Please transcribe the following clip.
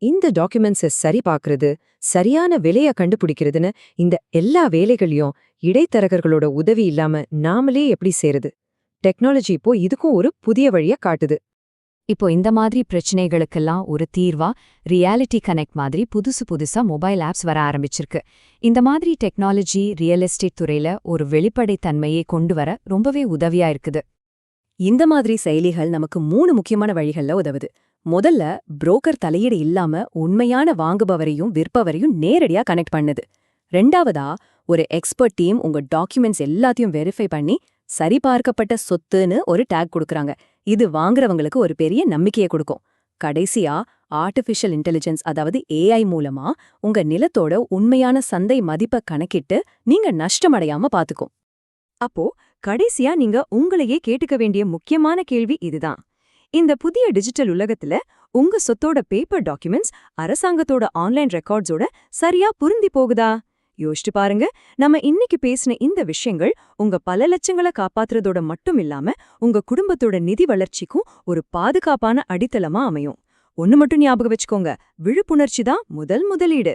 இந்த டாக்குமெண்ட்ஸை சரி பார்க்கறது, சரியான விலைய கண்டுபிடிக்கிறதுன்னு இந்த எல்லா வேலைகளையும் இடைத்தரகர்களோட உதவி இல்லாம நாமளே எப்படி செய்றது? டெக்னாலஜி இப்போ இதுக்கும் ஒரு புதிய வழிய காட்டுது. இப்போ இந்த மாதிரி பிரச்சனைகளுக்கெல்லாம் ஒரு தீர்வா ரியாலிட்டி கனெக்ட் மாதிரி புதுசு புதுசா மொபைல் ஆப்ஸ் வர ஆரம்பிச்சிருக்கு. இந்த மாதிரி டெக்னாலஜி ரியல் எஸ்டேட் துறையில ஒரு வெளிப்படைத்தன்மையை கொண்டு வர ரொம்பவே உதவியா இருக்குது. இந்த மாதிரி செயலிகள் நமக்கு 3 முக்கியமான வழிகள்ல உதவுது. முதல்ல, புரோக்கர் தலையீடு இல்லாம உண்மையான வாங்குபவரையும் விற்பவரையும் நேரடியா கனெக்ட் பண்ணுது. ரெண்டாவதா, ஒரு எக்ஸ்பர்ட் டீம் உங்க டாக்குமெண்ட்ஸ் எல்லாத்தையும் வெரிஃபை பண்ணி சரிபார்க்கப்பட்ட சொத்துன்னு ஒரு டேக் கொடுக்கறாங்க. இது வாங்குறவங்களுக்கு ஒரு பெரிய நம்பிக்கையை கொடுக்கும். கடைசியா, ஆர்டிஃபிஷியல் இன்டெலிஜென்ஸ் அதாவது ஏஐ மூலமா உங்க நிலத்தோட உண்மையான சந்தை மதிப்பை கணக்கிட்டு நீங்க நஷ்டமடையாம பாத்துக்கும். அப்போ கடைசியா நீங்க உங்களையே கேட்டுக்க வேண்டிய முக்கியமான கேள்வி இதுதான். இந்த புதிய டிஜிட்டல் உலகத்துல உங்க சொத்தோட பேப்பர் டாக்குமெண்ட்ஸ் அரசாங்கத்தோட ஆன்லைன் ரெக்கார்ட்ஸோட சரியா பொருந்தி போகுதா? யோசிச்சு பாருங்க. நம்ம இன்னைக்கு பேசின இந்த விஷயங்கள் உங்க பல லட்சங்களை காப்பாத்துறதோட மட்டும் இல்லாம உங்க குடும்பத்தோட நிதி வளர்ச்சிக்கும் ஒரு பாதுகாப்பான அடித்தளமா அமையும். ஒன்னு மட்டும் ஞாபகம் வச்சுக்கோங்க, விழிப்புணர்ச்சி தான் முதல் முதலீடு.